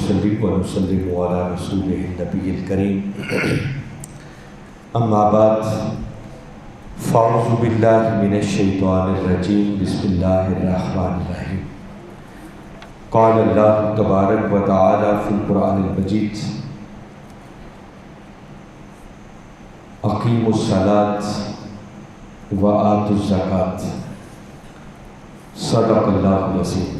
نصلی و نسلم علی رسولہ النبی الکریم اما بعد فاعوذ باللہ من الشیطان الرجیم بسم اللہ الرحمن الرحیم قال اللہ تبارک و تعالی فی القرآن المجید اقیموا الصلاۃ و آتوا الزکاۃ صدق اللہ العظیم۔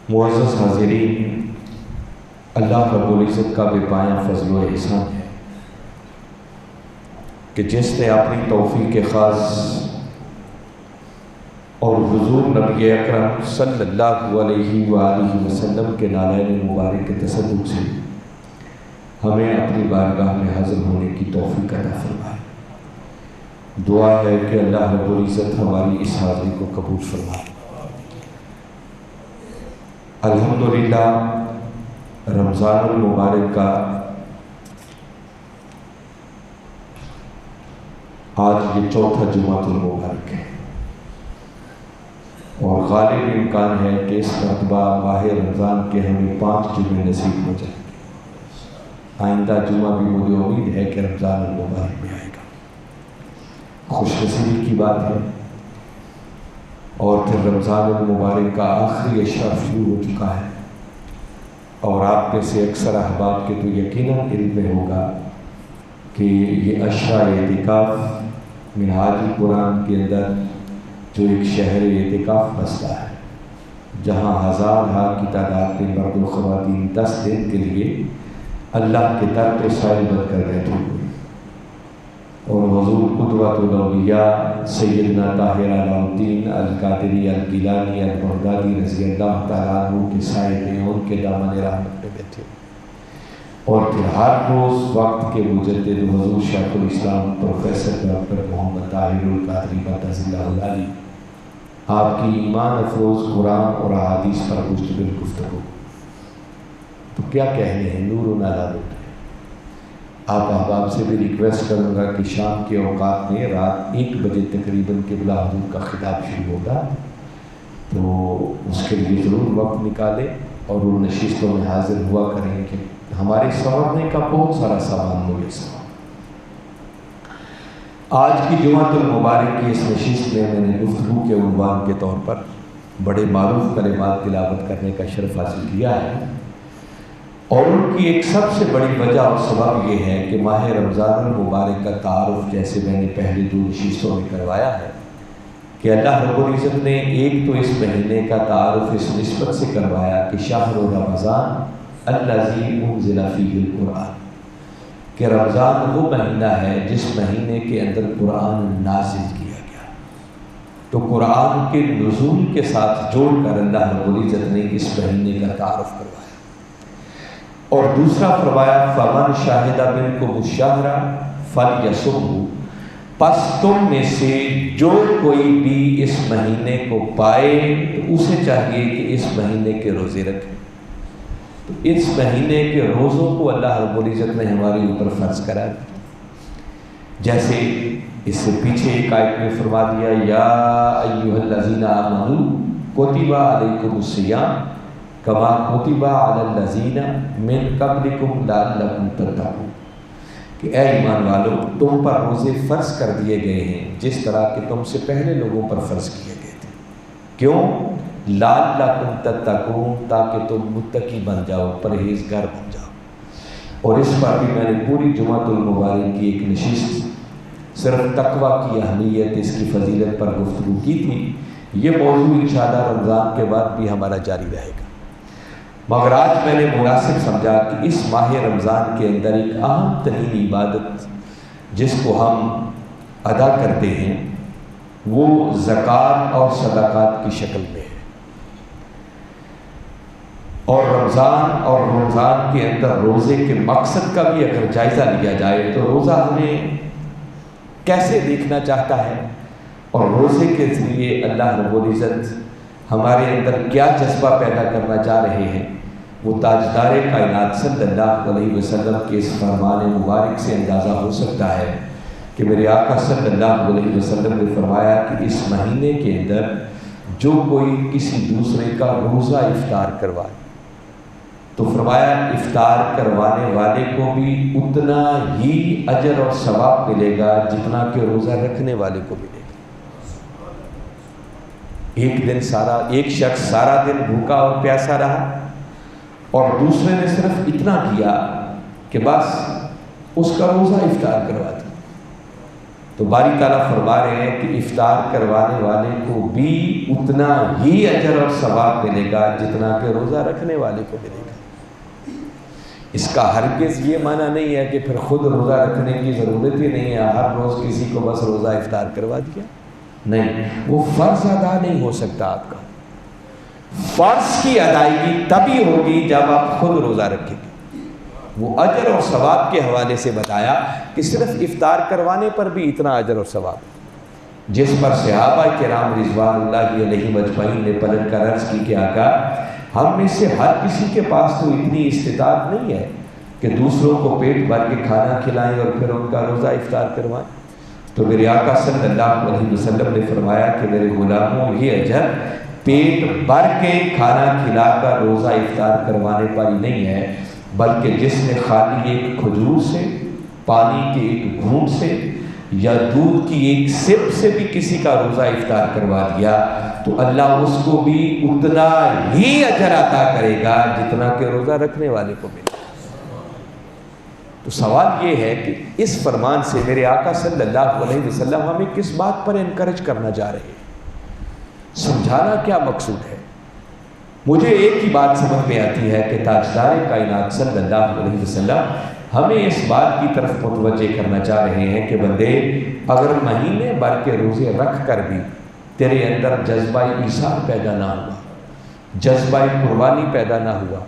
معزز حاضرین، اللہ رب العزت کا بے پایاں فضل و احسان ہے کہ جس نے اپنی توفیق خاص اور حضور نبی اکرم صلی اللہ علیہ وآلہ وسلم کے نالین مبارک کے تصدق سے ہمیں اپنی بارگاہ میں حاضر ہونے کی توفیق عطا فرمائے۔ دعا ہے کہ اللہ رب العزت ہماری اس حاضری کو قبول فرمائے۔ الحمدللہ رمضان المبارک کا آج یہ چوتھا جمعۃ المبارک ہے اور غالب امکان ہے کہ اس مرتبہ ماہ رمضان کے ہمیں 5 جمعے نصیب ہو جائیں گے۔ آئندہ جمعہ بھی مجھے امید ہے کہ رمضان المبارک میں آئے گا۔ خوش نصیبی کی بات ہے۔ اور پھر رمضان المبارک کا آخری اشرا شروع ہو چکا ہے اور آپ میں سے اکثر احباب کے تو یقیناً علم میں ہوگا کہ یہ اشرا اعتکاف منہاج القرآن کے اندر جو ایک شہر اعتکاف بستا ہے، جہاں ہزارہا کی تعداد میں مرد و خواتین 10 دن کے لیے اللہ کے در پہ سائل بن کر بیٹھے ہوئے، اور حضور قدوۃ الاولیاء سیدنا طاہر علاء الدین القادری الگیلانی البغدادی رضی اللہ تعالیٰ عنہ کے سائے میں ان کے دامن رحمت میں بیٹھے، اور پھر ہر روز وقت کے مجدد حضور شیخ الاسلام پروفیسر ڈاکٹر محمد طاہر القادری مدد اللہ العلی آپ کی ایمان افروز قرآن اور احادیث پر مشتمل گفتگو۔ تو کیا کہنے ہیں، نور علی نور۔ آپ احباب سے بھی ریکویسٹ کروں گا کہ شام کے اوقات میں رات 1 بجے تقریباً قبلہ حضور کا خطاب شروع ہوگا، تو اس کے لیے ضرور وقت نکالیں اور ان نشستوں میں حاضر ہوا کریں کہ ہمارے سنورنے کا بہت سارا سامان میسر۔ آج کی جمعۃ المبارک کی اس نشست میں نے گفتگو کے عنوان کے طور پر بڑے معروف کلمات تلاوت کرنے کا شرف حاصل کیا ہے، اور ان کی ایک سب سے بڑی وجہ اور سبب یہ ہے کہ ماہ رمضان المبارک کا تعارف جیسے میں نے پہلے 2 نشستوں میں کروایا ہے کہ اللہ رب العزت نے ایک تو اس مہینے کا تعارف اس نسبت سے کروایا کہ شہر رمضان الذی انزل فیہ القرآن، کہ رمضان وہ مہینہ ہے جس مہینے کے اندر قرآن نازل کیا گیا، تو قرآن کے نزول کے ساتھ جوڑ کر اللہ رب العزت نے اس مہینے کا تعارف کروایا۔ اور دوسرا فرمایا فمن شاہد منکم الشہر فلیصمہ، پس تم میں سے جو کوئی بھی اس مہینے کو پائے تو اسے چاہیے کہ اس مہینے کے روزے رکھے۔ تو اس مہینے کے روزوں کو اللہ رب العزت نے ہمارے اوپر فرض کرا دیا، جیسے اس سے پیچھے ایک آیت میں فرما دیا یا ایھا الذین آمنوا کتب علیکم الصیام کما کتب علی الذین من قبلکم لعلکم تتقون، کہ اے ایمان والو تم پر روزے فرض کر دیے گئے ہیں جس طرح کہ تم سے پہلے لوگوں پر فرض کیے گئے تھے۔ کیوں؟ لعلکم تتقون، تاکہ تم متقی بن جاؤ، پرہیزگار بن جاؤ۔ اور اس پر بھی میں نے پوری جمعۃ المبارک کی ایک نشست صرف تقوی کی اہمیت، اس کی فضیلت پر گفتگو کی تھی۔ یہ موضوع انشاءاللہ رمضان کے بعد بھی ہمارا جاری رہے گا، مگر آج میں نے مناسب سمجھا کہ اس ماہ رمضان کے اندر ایک اہم ترین عبادت جس کو ہم ادا کرتے ہیں وہ زکوٰۃ اور صدقات کی شکل میں ہے، اور رمضان کے اندر روزے کے مقصد کا بھی اگر جائزہ لیا جائے تو روزہ ہمیں کیسے دیکھنا چاہتا ہے، اور روزے کے ذریعے اللہ رب العزت ہمارے اندر کیا جذبہ پیدا کرنا چاہ رہے ہیں، وہ تاجدار کائنات صلی اللہ علیہ وسلم کے اس فرمان مبارک سے اندازہ ہو سکتا ہے کہ میرے آقا صلی اللہ علیہ وسلم نے فرمایا کہ اس مہینے کے اندر جو کوئی کسی دوسرے کا روزہ افطار کروائے تو فرمایا افطار کروانے والے کو بھی اتنا ہی اجر اور ثواب ملے گا جتنا کہ روزہ رکھنے والے کو ملے گا۔ ایک شخص سارا دن بھوکا اور پیاسا رہا اور دوسرے نے صرف اتنا کیا کہ بس اس کا روزہ افطار کروا دیا، تو باری تعالیٰ فرما رہے ہیں کہ افطار کروانے والے کو بھی اتنا ہی اجر اور ثواب ملے گا جتنا کہ روزہ رکھنے والے کو ملے گا۔ اس کا ہرگز یہ معنی نہیں ہے کہ پھر خود روزہ رکھنے کی ضرورت ہی نہیں ہے، ہر روز کسی کو بس روزہ افطار کروا دیا، نہیں، وہ فرض ادا نہیں ہو سکتا آپ کا۔ فرض کی ادائیگی تبھی ہوگی جب آپ خود روزہ رکھیں گے۔ وہ اجر اور ثواب کے حوالے سے بتایا کہ صرف افطار کروانے پر بھی اتنا اجر اور ثواب، جس پر صحابہ کرام رضوان اللہ علیہم اجمعین نے پلٹ کر عرض کی کہ آقا ہم میں سے ہر کسی کے پاس تو اتنی استطاعت نہیں ہے کہ دوسروں کو پیٹ بھر کے کھانا کھلائیں اور پھر ان کا روزہ افطار کروائیں۔ تو میرے آقا صلی اللہ علیہ وسلم نے فرمایا کہ میرے غلاموں یہ اجر پیٹ بھر کے کھانا کھلا کر روزہ افطار کروانے پر ہی نہیں ہے، بلکہ جس نے خالی ایک کھجور سے، پانی کے ایک گھونٹ سے یا دودھ کی ایک سپ سے بھی کسی کا روزہ افطار کروا دیا تو اللہ اس کو بھی اتنا ہی اجر عطا کرے گا جتنا کہ روزہ رکھنے والے کو ملے۔ تو سوال یہ ہے کہ اس فرمان سے میرے آقا صلی اللہ علیہ وسلم ہمیں کس بات پر انکریج کرنا چاہ رہے ہیں، سمجھانا کیا مقصود ہے؟ مجھے ایک ہی بات سمجھ میں آتی ہے کہ تاجدار کائنات صلی اللہ علیہ وسلم ہمیں اس بات کی طرف متوجہ کرنا چاہ رہے ہیں کہ بندے اگر مہینے بھر کے روزے رکھ کر بھی تیرے اندر جذبہ ایثار پیدا نہ ہوا، جذبہ قربانی پیدا نہ ہوا،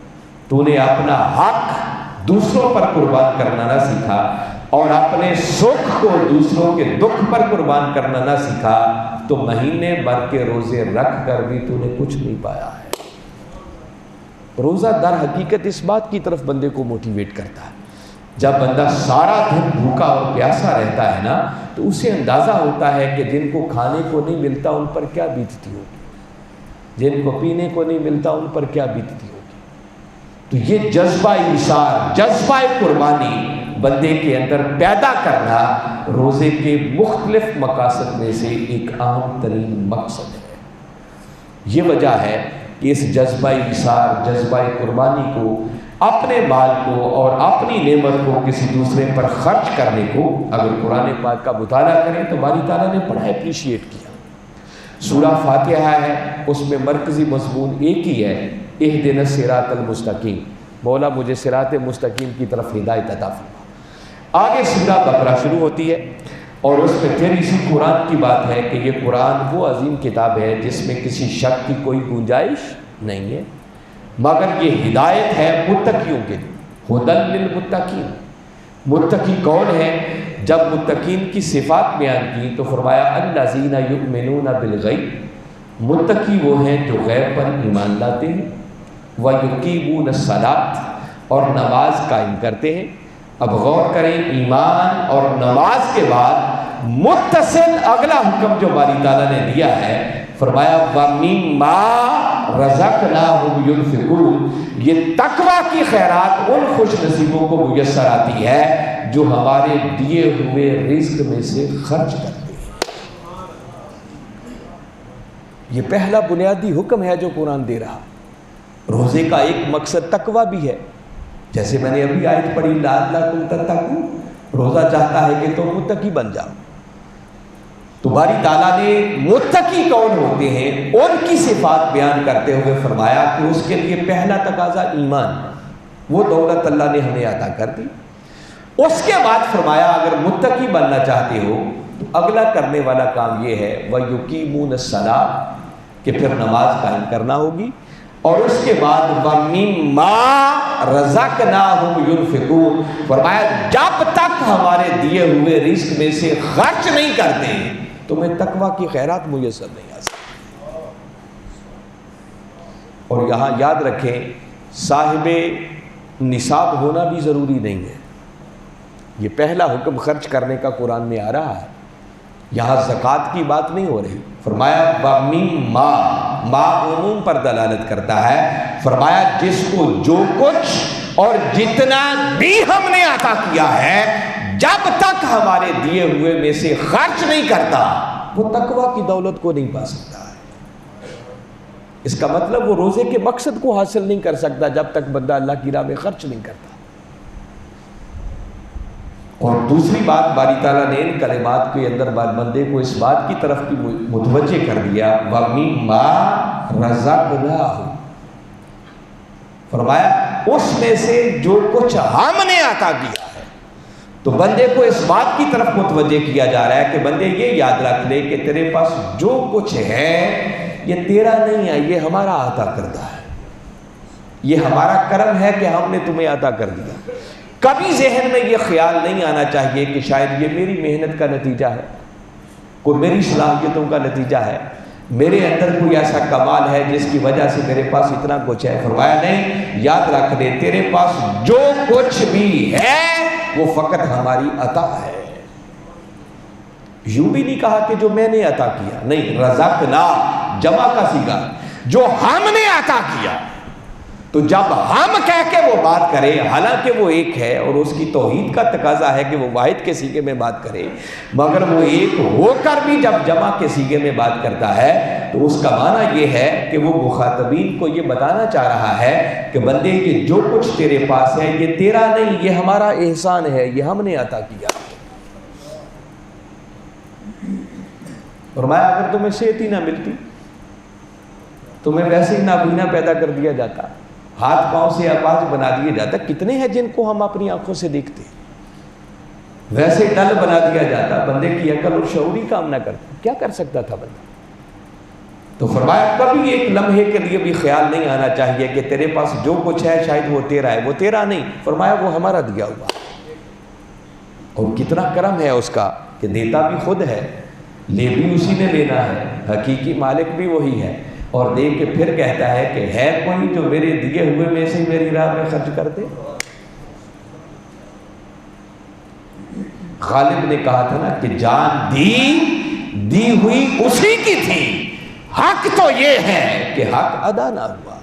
تو نے اپنا حق دوسروں پر قربان کرنا نہ سیکھا اور اپنے سکھ کو دوسروں کے دکھ پر قربان کرنا نہ سیکھا، تو مہینے بھر کے روزے رکھ کر بھی تو نے کچھ نہیں پایا ہے۔ روزہ در حقیقت اس بات کی طرف بندے کو موٹیویٹ کرتا ہے، جب بندہ سارا دن بھوکا اور پیاسا رہتا ہے نا تو اسے اندازہ ہوتا ہے کہ جن کو کھانے کو نہیں ملتا ان پر کیا بیتتی ہوگی، جن کو پینے کو نہیں ملتا ان پر کیا بیتتی ہوگی۔ تو یہ جذبہ ایثار، جذبہ قربانی بندے کے اندر پیدا کرنا روزے کے مختلف مقاصد میں سے ایک اہم ترین مقصد ہے۔ یہ وجہ ہے کہ اس جذبہ ایثار، جذبہ قربانی کو، اپنے مال کو اور اپنی نعمت کو کسی دوسرے پر خرچ کرنے کو اگر قرآن پاک کا مطالعہ کریں تو باری تعالیٰ نے بڑا اپریشیٹ کیا۔ سورہ فاتحہ ہے، اس میں مرکزی مضمون ایک ہی ہے، اہدنا الصراط المستقیم، مولا مجھے صراط مستقیم کی طرف ہدایت عطا فرما۔ آگے سورہ بقرہ شروع ہوتی ہے اور اس میں پھر اسی قرآن کی بات ہے کہ یہ قرآن وہ عظیم کتاب ہے جس میں کسی شک کی کوئی گنجائش نہیں ہے، مگر یہ ہدایت ہے متقیوں کے لیے، ہدی للمتقین۔ متقی کون ہے؟ جب متقین کی صفات بیان کی تو فرمایا الذین یؤمنون بالغیب، متقی وہ ہیں جو غیب پر ایمان لاتے ہیں، ویقیمون الصلاۃ اور نماز قائم کرتے ہیں۔ اب غور کریں، ایمان اور نماز کے بعد متصل اگلا حکم جو باری تعالیٰ نے دیا ہے، فرمایا وَمِمَّا رَزَقْنَاهُمْ يُنْفِقُونَ، یہ تقویٰ کی خیرات ان خوش نصیبوں کو میسر آتی ہے جو ہمارے دیے ہوئے رزق میں سے خرچ کرتے ہیں۔ یہ پہلا بنیادی حکم ہے جو قرآن دے رہا۔ روزے کا ایک مقصد تقویٰ بھی ہے، جیسے میں نے ابھی آیت پڑھی لعلکم تتقون، روزہ چاہتا ہے کہ تم متقی بن جاؤ۔ تو باری تعالیٰ نے متقی کون ہوتے ہیں ان کی صفات بیان کرتے ہوئے فرمایا کہ اس کے لیے پہلا تقاضا ایمان، وہ دولت اللہ نے ہمیں عطا کر دی۔ اس کے بعد فرمایا اگر متقی بننا چاہتے ہو تو اگلا کرنے والا کام یہ ہے وَيُقِيمُونَ الصَّلَاةَ، کہ پھر نماز قائم کرنا ہوگی، اور اس کے بعد وَمِمَّا رَزَقْنَاهُمْ يُنْفِقُونَ، فرمایا جب تک ہمارے دیے ہوئے رزق میں سے خرچ نہیں کرتے تمہیں تقویٰ کی خیرات میسر نہیں آ سکتی۔ اور یہاں یاد رکھیں صاحب نصاب ہونا بھی ضروری نہیں ہے، یہ پہلا حکم خرچ کرنے کا قرآن میں آ رہا ہے، یہاں زکوٰۃ کی بات نہیں ہو رہی۔ فرمایا وَمِمَّا، ما عموم پر دلالت کرتا ہے۔ فرمایا جس کو جو کچھ اور جتنا بھی ہم نے عطا کیا ہے جب تک ہمارے دیے ہوئے میں سے خرچ نہیں کرتا وہ تقویٰ کی دولت کو نہیں پا سکتا ہے۔ اس کا مطلب وہ روزے کے مقصد کو حاصل نہیں کر سکتا جب تک بندہ اللہ کی راہ میں خرچ نہیں کرتا۔ اور دوسری بات باری تعالیٰ نے ان کلمات کے اندر بندے کو اس بات کی طرف بھی متوجہ کر دیا، وَمِمَّا رَزَقْنَاهُ، فرمایا اس میں سے جو کچھ ہم نے عطا کیا ہے۔ تو بندے کو اس بات کی طرف متوجہ کیا جا رہا ہے کہ بندے یہ یاد رکھ لے کہ تیرے پاس جو کچھ ہے یہ تیرا نہیں ہے، یہ ہمارا عطا کردہ ہے، یہ ہمارا کرم ہے کہ ہم نے تمہیں عطا کر دیا۔ کبھی ذہن میں یہ خیال نہیں آنا چاہیے کہ شاید یہ میری محنت کا نتیجہ ہے، کوئی میری صلاحیتوں کا نتیجہ ہے، میرے اندر کوئی ایسا کمال ہے جس کی وجہ سے میرے پاس اتنا کچھ ہے۔ فرمایا نہیں، یاد رکھ لے تیرے پاس جو کچھ بھی ہے وہ فقط ہماری عطا ہے۔ یوں بھی نہیں کہا کہ جو میں نے عطا کیا، نہیں، رزقنا جمع کا صیغہ، جو ہم نے عطا کیا۔ تو جب ہم کہہ کے وہ بات کرے، حالانکہ وہ ایک ہے اور اس کی توحید کا تقاضا ہے کہ وہ واحد کے صیغے میں بات کرے، مگر وہ ایک ہو کر بھی جب جمع کے صیغے میں بات کرتا ہے تو اس کا معنی یہ ہے کہ وہ مخاطبین کو یہ بتانا چاہ رہا ہے کہ بندے یہ جو کچھ تیرے پاس ہے یہ تیرا نہیں، یہ ہمارا احسان ہے، یہ ہم نے عطا کیا۔ فرمایا اگر تمہیں صحت ہی نہ ملتی، تمہیں ویسے ہی نابینا پیدا کر دیا جاتا، ہاتھ پاؤں سے اپاہج بنا دیا جاتا، کتنے ہیں جن کو ہم اپنی آنکھوں سے دیکھتے، ویسے ڈل بنا دیا جاتا، بندے کی عقل اور شعور ہی کام نہ کرتا، کیا کر سکتا تھا بندہ؟ تو فرمایا کبھی ایک لمحے کے لیے بھی خیال نہیں آنا چاہیے کہ تیرے پاس جو کچھ ہے شاید وہ تیرا ہے، وہ تیرا نہیں، فرمایا وہ ہمارا دیا ہوا، اور کتنا کرم ہے اس کا کہ دیتا بھی خود ہے، لے بھی اسی نے لینا ہے، حقیقی مالک بھی وہی ہے، اور دے کے پھر کہتا ہے کہ ہے کوئی جو میرے دیے ہوئے میں سے میری راہ میں خرچ کر دے۔ غالب نے کہا تھا نا کہ جان دی ہوئی اسی کی تھی، حق تو یہ ہے کہ حق ادا نہ ہوا۔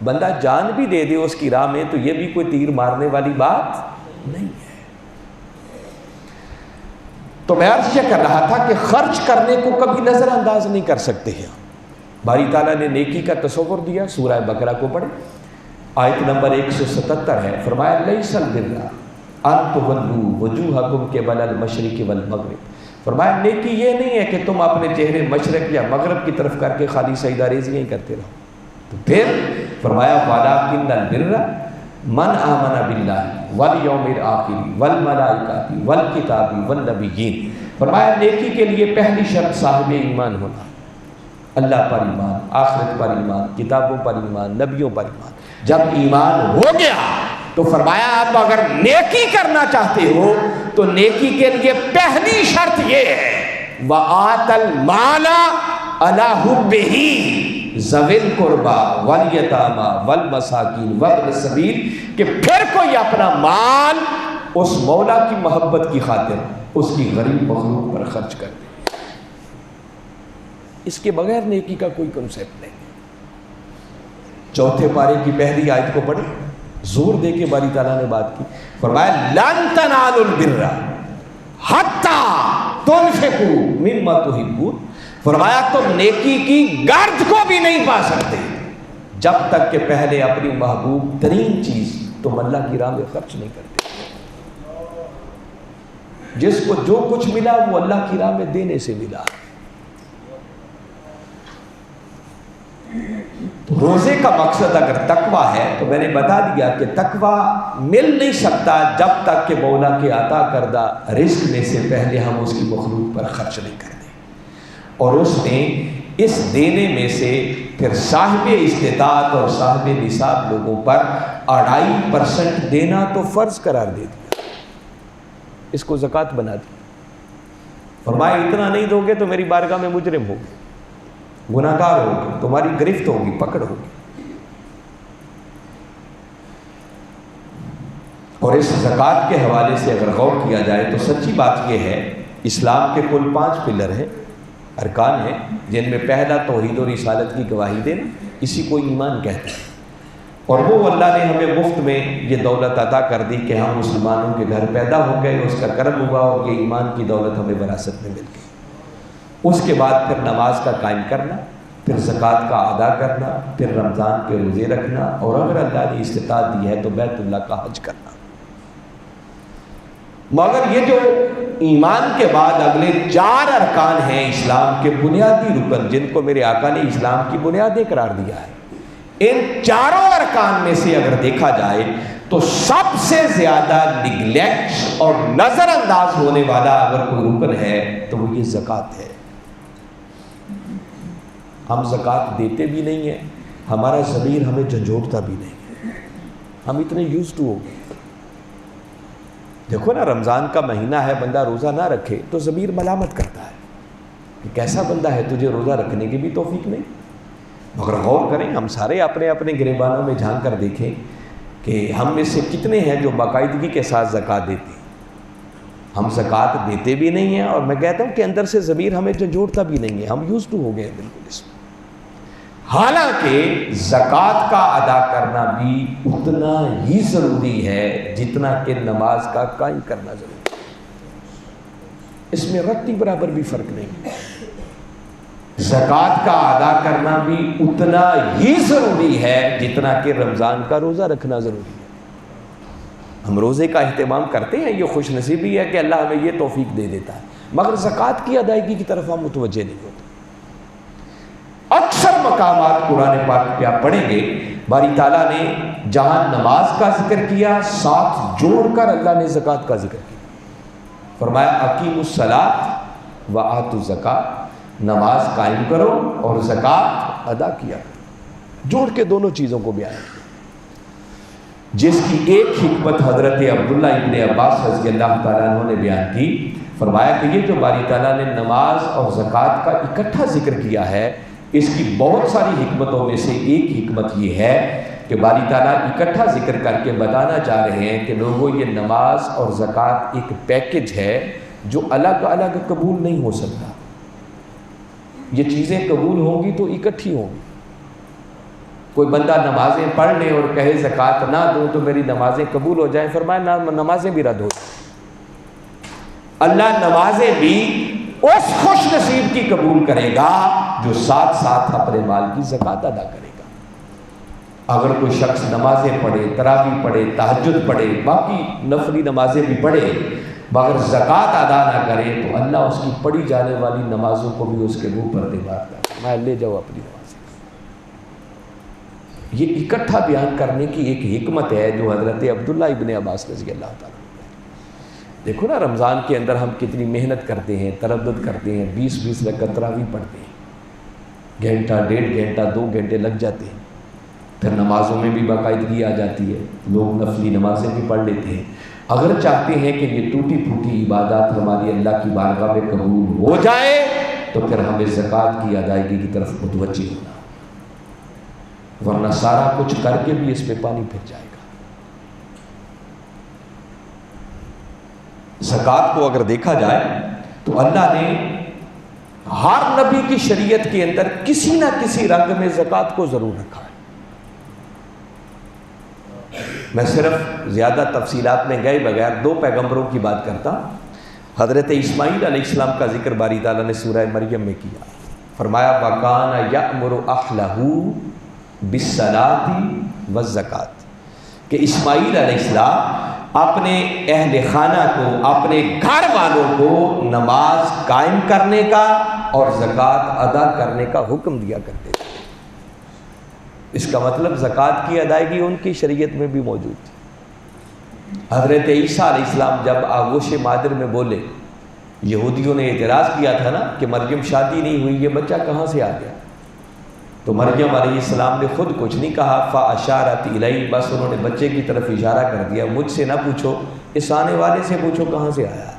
بندہ جان بھی دے دے اس کی راہ میں تو یہ بھی کوئی تیر مارنے والی بات نہیں ہے۔ تو میں عرض یہ کر رہا تھا کہ خرچ کرنے کو کبھی نظر انداز نہیں کر سکتے ہیں۔ باری تعالیٰ نے نیکی کا تصور دیا، سورہ بقرہ کو پڑھیں، آیت نمبر 177 ہے، فرمایا لیس البر ان تولوا وجوہکم قبل المشرق والمغرب، فرمایا نیکی یہ نہیں ہے کہ تم اپنے چہرے مشرق یا مغرب کی طرف کر کے خالی سجدہ ریزیاں ہی کرتے رہو۔ تو پھر فرمایا ولکن البر من آمن باللہ والیوم الآخر والملائکۃ والکتاب والنبیین، فرمایا نیکی کے لیے پہلی شرط صاحب ایمان ہونا، اللہ پر ایمان، آخرت پر ایمان، کتابوں پر ایمان، نبیوں پر ایمان۔ جب ایمان ہو گیا تو فرمایا اب اگر نیکی کرنا چاہتے ہو تو نیکی کے لیے پہلی شرط یہ ہے وَآتَ الْمَالَ عَلَىٰ حُبِّهِ ذَوِي الْقُرْبَىٰ وَالْيَتَامَىٰ وَالْمَسَاكِينِ وَابْنِ السَّبِيلِ، کہ پھر کوئی اپنا مال اس مولا کی محبت کی خاطر اس کی غریب مخلوق پر خرچ کر دے۔ اس کے بغیر نیکی کا کوئی کنسیپٹ نہیں۔ چوتھے پارے کی پہلی آیت کو پڑھیں، زور دے کے باری تعالیٰ نے بات کی، فرمایا لن تنالوا البر حتی تنفقوا مما تحبون، فرمایا تم نیکی کی گرد کو بھی نہیں پا سکتے جب تک کہ پہلے اپنی محبوب ترین چیز تم اللہ کی راہ میں خرچ نہیں کرتے۔ جس کو جو کچھ ملا وہ اللہ کی راہ میں دینے سے ملا۔ روزے کا مقصد اگر تقویٰ ہے تو میں نے بتا دیا کہ تقویٰ مل نہیں سکتا جب تک کہ مولا کے عطا کردہ رزق میں سے پہلے ہم اس کی مخلوق پر خرچ نہیں کرتے، اور اس نے اس دینے میں سے پھر صاحب استطاعت اور صاحب نصاب لوگوں پر 2.5% دینا تو فرض قرار دے دیا، اس کو زکوٰۃ بنا دی۔ فرمایا اتنا نہیں دو گے تو میری بارگاہ میں مجرم ہوگے، گناہ گار ہوگی، تمہاری گرفت ہوگی، پکڑ ہوگی۔ اور اس زکوٰۃ کے حوالے سے اگر غور کیا جائے تو سچی بات یہ ہے، اسلام کے کل 5 پلر ہیں، ارکان ہیں جن میں پہلا توحید و رسالت کی گواہی دینا، اسی کو ایمان کہتے ہیں، اور وہ اللہ نے ہمیں مفت میں یہ دولت عطا کر دی کہ ہم مسلمانوں کے گھر پیدا ہو گئے، اس کا کرم ہوا اور یہ ایمان کی دولت ہمیں وراثت میں مل گئی۔ اس کے بعد پھر نماز کا قائم کرنا، پھر زکوٰۃ کا ادا کرنا، پھر رمضان کے روزے رکھنا، اور اگر اللہ نے استطاعت دی ہے تو بیت اللہ کا حج کرنا۔ مگر یہ جو ایمان کے بعد اگلے 4 ارکان ہیں اسلام کے بنیادی رکن، جن کو میرے آقا نے اسلام کی بنیادیں قرار دیا ہے، ان 4 ارکان میں سے اگر دیکھا جائے تو سب سے زیادہ نگلیکٹ اور نظر انداز ہونے والا اگر کوئی رکن ہے تو وہ یہ زکوٰۃ ہے۔ ہم زکوٰۃ دیتے بھی نہیں ہیں، ہمارا ضمیر ہمیں جھنجھوڑتا بھی نہیں ہے، ہم اتنے یوز ٹو ہو گئے۔ دیکھو نا، رمضان کا مہینہ ہے، بندہ روزہ نہ رکھے تو ضمیر ملامت کرتا ہے کہ کیسا بندہ ہے، تجھے روزہ رکھنے کی بھی توفیق نہیں۔ مگر غور کریں، ہم سارے اپنے اپنے گریبانوں میں جھانک کر دیکھیں کہ ہم میں سے کتنے ہیں جو باقاعدگی کے ساتھ زکوٰۃ دیتے ہیں۔ ہم زکوٰۃ دیتے بھی نہیں ہیں، اور میں کہتا ہوں کہ اندر سے ضمیر ہمیں جھنجھوڑتا بھی نہیں ہے، ہم یوز ٹو ہو گئے ہیں بالکل اس میں۔ حالانکہ زکوٰۃ کا ادا کرنا بھی اتنا ہی ضروری ہے جتنا کہ نماز کا قائم کرنا ضروری ہے، اس میں رتی برابر بھی فرق نہیں ہے۔ زکوٰۃ کا ادا کرنا بھی اتنا ہی ضروری ہے جتنا کہ رمضان کا روزہ رکھنا ضروری ہے۔ ہم روزے کا اہتمام کرتے ہیں، یہ خوش نصیبی ہے کہ اللہ ہمیں یہ توفیق دے دیتا ہے، مگر زکوٰۃ کی ادائیگی کی طرف ہم متوجہ نہیں ہوتے۔ اکثر مقامات قرآن پاک پہ آپ پڑھیں گے، باری تعالیٰ نے جہاں نماز کا ذکر کیا، ساتھ جوڑ کر اللہ نے زکوٰۃ کا ذکر کیا۔ فرمایا اقیموا الصلاۃ وآتوا الزکاۃ، نماز قائم کرو اور زکوٰۃ ادا کیا کرو، جوڑ کے دونوں چیزوں کو بیان کیا، جس کی ایک حکمت حضرت عبداللہ ابن عباس رضی اللہ تعالیٰ عنہ نے بیان کی۔ فرمایا کہ یہ جو باری تعالیٰ نے نماز اور زکوٰۃ کا اکٹھا ذکر کیا ہے، اس کی بہت ساری حکمتوں میں سے ایک حکمت یہ ہے کہ باری تعالیٰ اکٹھا ذکر کر کے بتانا چاہ رہے ہیں کہ لوگوں، یہ نماز اور زکوٰۃ ایک پیکج ہے جو الگ الگ قبول نہیں ہو سکتا۔ یہ چیزیں قبول ہوں گی تو اکٹھی ہوں گی۔ کوئی بندہ نمازیں پڑھ لے اور کہے زکوٰۃ نہ دوں تو میری نمازیں قبول ہو جائیں، فرمایا نمازیں بھی رد ہو جائیں۔ اللہ نمازیں بھی اس خوش نصیب کی قبول کرے گا جو ساتھ ساتھ اپنے مال کی زکوٰۃ ادا کرے گا۔ اگر کوئی شخص نمازیں پڑھے، تراویح پڑھے، تہجد پڑھے، باقی نفلی نمازیں بھی پڑھے، مگر زکوٰۃ ادا نہ کرے تو اللہ اس کی پڑھی جانے والی نمازوں کو بھی اس کے منہ پر دے مارتا ہے، میں لے جاؤ اپنی نمازیں۔ یہ اکٹھا بیان کرنے کی ایک حکمت ہے جو حضرت عبداللہ ابن عباس رضی اللہ تعالیٰ۔ دیکھو نا، رمضان کے اندر ہم کتنی محنت کرتے ہیں، تردد کرتے ہیں، 20 رکعت تراویح پڑھتے ہیں، گھنٹہ، 1.5 گھنٹہ، 2 گھنٹے لگ جاتے ہیں، پھر نمازوں میں بھی باقاعدگی آ جاتی ہے، لوگ نفلی نمازیں بھی پڑھ لیتے ہیں۔ اگر چاہتے ہیں کہ یہ ٹوٹی پھوٹی عبادات ہماری اللہ کی بارگاہ میں قبول ہو جائے تو پھر ہمیں زکوٰۃ کی ادائیگی کی طرف متوجہ ہونا، ورنہ سارا کچھ کر کے بھی اس پہ پانی پھر جائے گا۔ زکوٰۃ کو اگر دیکھا جائے تو اللہ نے ہر نبی کی شریعت کے اندر کسی نہ کسی رنگ میں زکوٰۃ کو ضرور رکھا ہے۔ میں صرف زیادہ تفصیلات میں گئے بغیر 2 پیغمبروں کی بات کرتا ہوں۔ حضرت اسماعیل علیہ السلام کا ذکر باری تعالیٰ نے سورہ مریم میں کیا، فرمایا وَكَانَ يَأْمُرُ أَهْلَهُ بِالصَّلَاةِ وَالزَّكَاةِ، کہ اسماعیل علیہ السلام اپنے اہل خانہ کو، اپنے گھر والوں کو نماز قائم کرنے کا اور زکوٰۃ ادا کرنے کا حکم دیا کرتے تھے۔ اس کا مطلب زکوٰۃ کی ادائیگی ان کی شریعت میں بھی موجود تھی۔ حضرت عیسیٰ علیہ السلام جب آغوش مادر میں بولے، یہودیوں نے اعتراض کیا تھا نا کہ مریم شادی نہیں ہوئی، یہ بچہ کہاں سے آ گیا؟ تو مریم علیہ السلام نے خود کچھ نہیں کہا، فَأَشَارَتْ إِلَيْهِ، بس انہوں نے بچے کی طرف اشارہ کر دیا، مجھ سے نہ پوچھو، اس آنے والے سے پوچھو کہاں سے آیا۔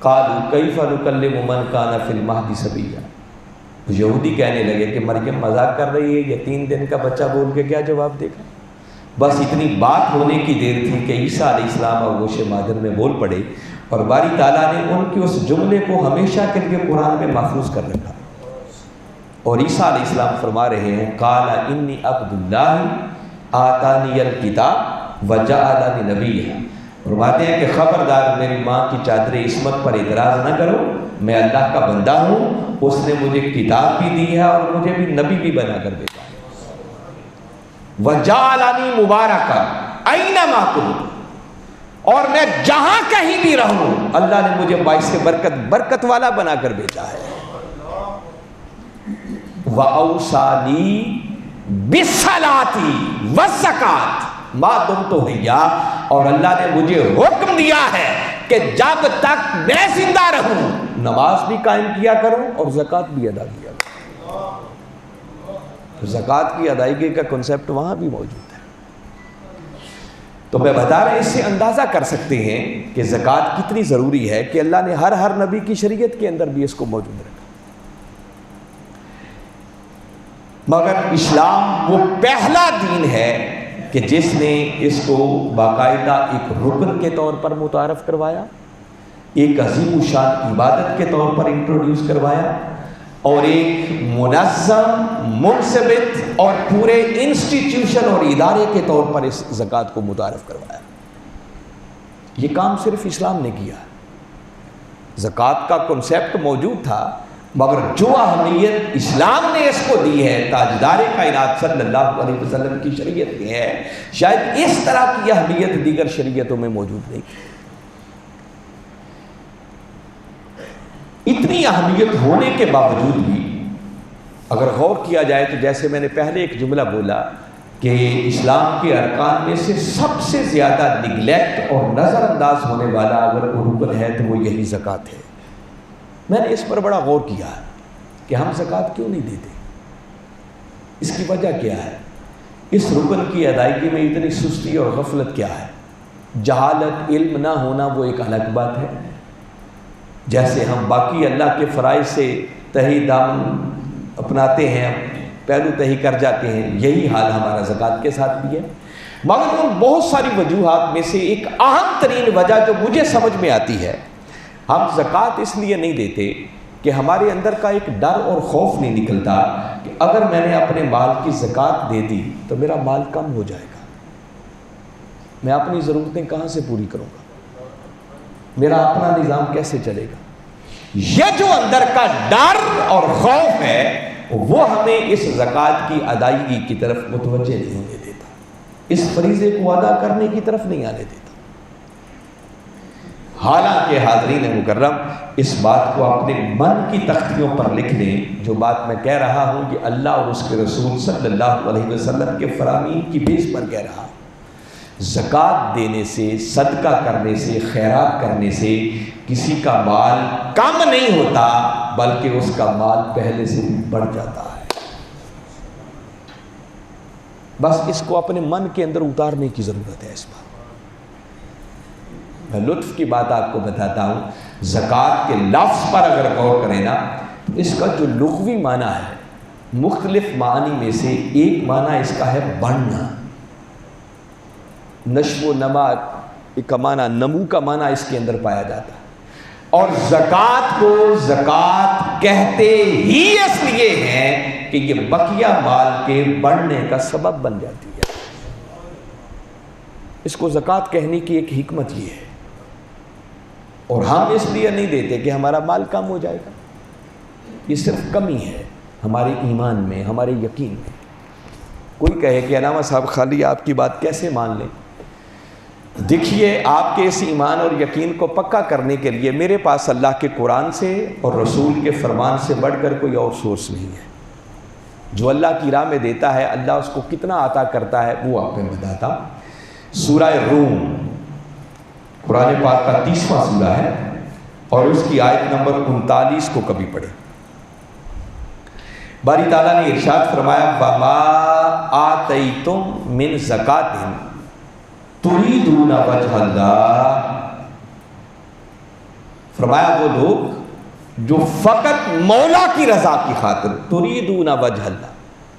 قَالُوا كَيْفَ نُكَلِّمُ مَنْ كَانَ فِي الْمَهْدِ صَبِيًّا، یہودی کہنے لگے کہ مریم مذاق کر رہی ہے، یہ 3 دن کا بچہ بول کے کیا جواب دے گا؟ بس اتنی بات ہونے کی دیر تھی کہ عیسیٰ علیہ السلام آغوش مادر میں بول پڑے، اور باری تعالیٰ نے ان کے اس جملے کو ہمیشہ کے لیے قرآن میں محفوظ کر رکھا۔ اور عیسیٰ علیہ السلام فرما رہے ہیں قال انی عبد اللہ آتانی الکتاب وجعلنی نبیّا، فرماتے ہیں کہ خبردار میری ماں کی چادر عصمت پر اعتراض نہ کرو، میں اللہ کا بندہ ہوں، اس نے مجھے کتاب بھی دی ہے اور مجھے بھی نبی بھی بنا کر بھیجا ہے۔ وجعلنی مبارکا اینما کنت، اور میں جہاں کہیں بھی رہوں اللہ نے مجھے باعث برکت والا بنا کر بھیجا ہے۔ وَأَوْصَانِي بِالصَّلَاةِ وَالزَّكَاةِ مَا دُمْتُ حَيًّا، اور اللہ نے مجھے حکم دیا ہے کہ جب تک میں زندہ رہوں نماز بھی قائم کیا کروں اور زکوٰۃ بھی ادا کیا کروں۔ زکوٰۃ کی ادائیگی کا کنسیپٹ وہاں بھی موجود ہے۔ تو میں بتا رہا ہوں، اس سے اندازہ کر سکتے ہیں کہ زکوٰۃ کتنی ضروری ہے کہ اللہ نے ہر نبی کی شریعت کے اندر بھی اس کو موجود رکھا۔ مگر اسلام وہ پہلا دین ہے کہ جس نے اس کو باقاعدہ ایک رکن کے طور پر متعارف کروایا، ایک عظیم الشان عبادت کے طور پر انٹروڈیوس کروایا، اور ایک منظم، منضبط اور پورے انسٹیٹیوشن اور ادارے کے طور پر اس زکوٰۃ کو متعارف کروایا۔ یہ کام صرف اسلام نے کیا۔ زکوٰۃ کا کنسیپٹ موجود تھا، مگر جو اہمیت اسلام نے اس کو دی ہے، تاجدار کائنات صلی اللہ علیہ وسلم کی شریعت میں ہے، شاید اس طرح کی اہمیت دیگر شریعتوں میں موجود نہیں۔ اتنی اہمیت ہونے کے باوجود بھی اگر غور کیا جائے تو جیسے میں نے پہلے ایک جملہ بولا کہ اسلام کے ارکان میں سے سب سے زیادہ نگلیکٹ اور نظر انداز ہونے والا اگر رکن ہے تو وہ یہی زکوٰۃ ہے۔ میں نے اس پر بڑا غور کیا کہ ہم زکوٰۃ کیوں نہیں دیتے، اس کی وجہ کیا ہے، اس رکن کی ادائیگی میں اتنی سستی اور غفلت کیا ہے۔ جہالت، علم نہ ہونا وہ ایک الگ بات ہے، جیسے ہم باقی اللہ کے فرائض سے تہی دامن اپناتے ہیں، پہلو تہی کر جاتے ہیں، یہی حال ہمارا زکوٰۃ کے ساتھ بھی ہے۔ مگر ان بہت ساری وجوہات میں سے ایک اہم ترین وجہ جو مجھے سمجھ میں آتی ہے، ہم زکوٰۃ اس لیے نہیں دیتے کہ ہمارے اندر کا ایک ڈر اور خوف نہیں نکلتا کہ اگر میں نے اپنے مال کی زکوٰۃ دے دی تو میرا مال کم ہو جائے گا، میں اپنی ضرورتیں کہاں سے پوری کروں گا، میرا اپنا نظام کیسے چلے گا۔ یہ جو اندر کا ڈر اور خوف ہے وہ ہمیں اس زکوٰۃ کی ادائیگی کی طرف متوجہ نہیں ہونے دیتا، اس فریضے کو ادا کرنے کی طرف نہیں آنے دیتا۔ حالانکہ حاضرین مکرم، اس بات کو اپنے من کی تختیوں پر لکھ لیں، جو بات میں کہہ رہا ہوں کہ اللہ اور اس کے رسول صلی اللہ علیہ وسلم کے فرامین کی بیس پر کہہ رہا ہوں۔ زکوٰۃ دینے سے، صدقہ کرنے سے، خیرات کرنے سے کسی کا مال کم نہیں ہوتا، بلکہ اس کا مال پہلے سے بھی بڑھ جاتا ہے۔ بس اس کو اپنے من کے اندر اتارنے کی ضرورت ہے۔ اس بات میں لطف کی بات آپ کو بتاتا ہوں، زکوٰۃ کے لفظ پر اگر غور کریں نا تو اس کا جو لغوی معنی ہے، مختلف معنی میں سے ایک معنی اس کا ہے بڑھنا، نشو و نما کا معنی، نمو کا معنی اس کے اندر پایا جاتا ہے۔ اور زکوٰۃ کو زکوٰۃ کہتے ہی اس لیے ہیں کہ یہ بقیہ مال کے بڑھنے کا سبب بن جاتی ہے۔ اس کو زکوٰۃ کہنے کی ایک حکمت یہ ہے، اور ہم اس لیے نہیں دیتے کہ ہمارا مال کم ہو جائے گا۔ یہ صرف کمی ہے ہمارے ایمان میں، ہمارے یقین میں۔ کوئی کہے کہ علامہ صاحب خالی آپ کی بات کیسے مان لیں؟ دیکھیے، آپ کے اس ایمان اور یقین کو پکا کرنے کے لیے میرے پاس اللہ کے قرآن سے اور رسول کے فرمان سے بڑھ کر کوئی اور سورس نہیں ہے۔ جو اللہ کی راہ میں دیتا ہے، اللہ اس کو کتنا عطا کرتا ہے وہ آپ میں بتاتا ہوں۔ سورہ روم قرآن پاک کا 30واں سورہ ہے، اور اس کی آیت نمبر 39 کو کبھی پڑھیں۔ باری تعالیٰ نے ارشاد فرمایا وَمَا آتَيْتُم مِّن زَكَاةٍ تُرِيدُونَ وَجْهَ اللَّهِ، فرمایا وہ لوگ جو فقط مولا کی رضا کی خاطر، تُرِيدُونَ وَجْهَ اللَّهِ،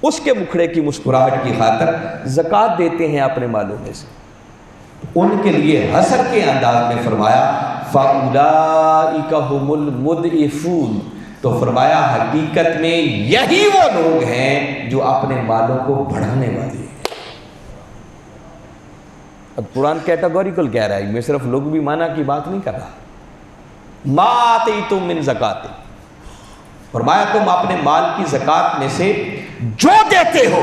اس کے مکھڑے کی مسکراہٹ کی خاطر زکوٰۃ دیتے ہیں اپنے مالوں میں سے، ان کے لیے حسر کے انداز میں فرمایا فَأُولَٰئِكَ هُمُ الْمُضْعِفُونَ، تو فرمایا حقیقت میں یہی وہ لوگ ہیں جو اپنے مالوں کو بڑھانے والے ہیں۔ اب قرآن کیٹاگوریکل کہہ رہا ہے، میں صرف لوگ بھی معنی کی بات نہیں کر رہا۔ ما آتیتم من زکات، فرمایا تم اپنے مال کی زکات میں سے جو دیتے ہو،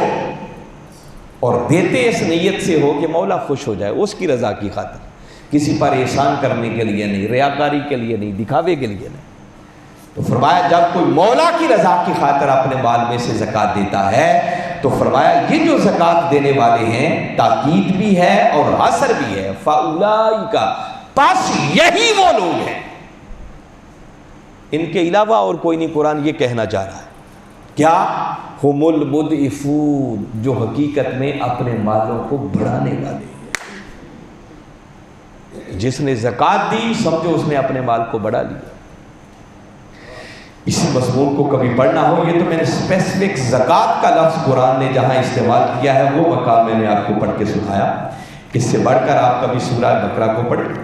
اور دیتے اس نیت سے ہو کہ مولا خوش ہو جائے، اس کی رضا کی خاطر، کسی پر احسان کرنے کے لیے نہیں، ریاکاری کے لیے نہیں، دکھاوے کے لیے نہیں، تو فرمایا جب کوئی مولا کی رضا کی خاطر اپنے مال میں سے زکات دیتا ہے تو فرمایا یہ جو زکات دینے والے ہیں، تاکید بھی ہے اور حصر بھی ہے، فَأُولَٰئِکَ، پس یہی وہ لوگ ہیں، ان کے علاوہ اور کوئی نہیں۔ قرآن یہ کہنا چاہ رہا ہے کیا؟ ہم المضعفون، جو حقیقت میں اپنے مالوں کو بڑھانے والے ہیں۔ جس نے زکات دی سمجھو اس نے اپنے مال کو بڑھا لیا۔ اسی مضمون کو کبھی پڑھنا ہو، یہ تو میں نے اسپیسیفک زکات کا لفظ قرآن نے جہاں استعمال کیا ہے وہ مقام میں نے آپ کو پڑھ کے سنایا۔ اس سے بڑھ کر آپ کبھی سورہ بقرہ کو پڑھیں،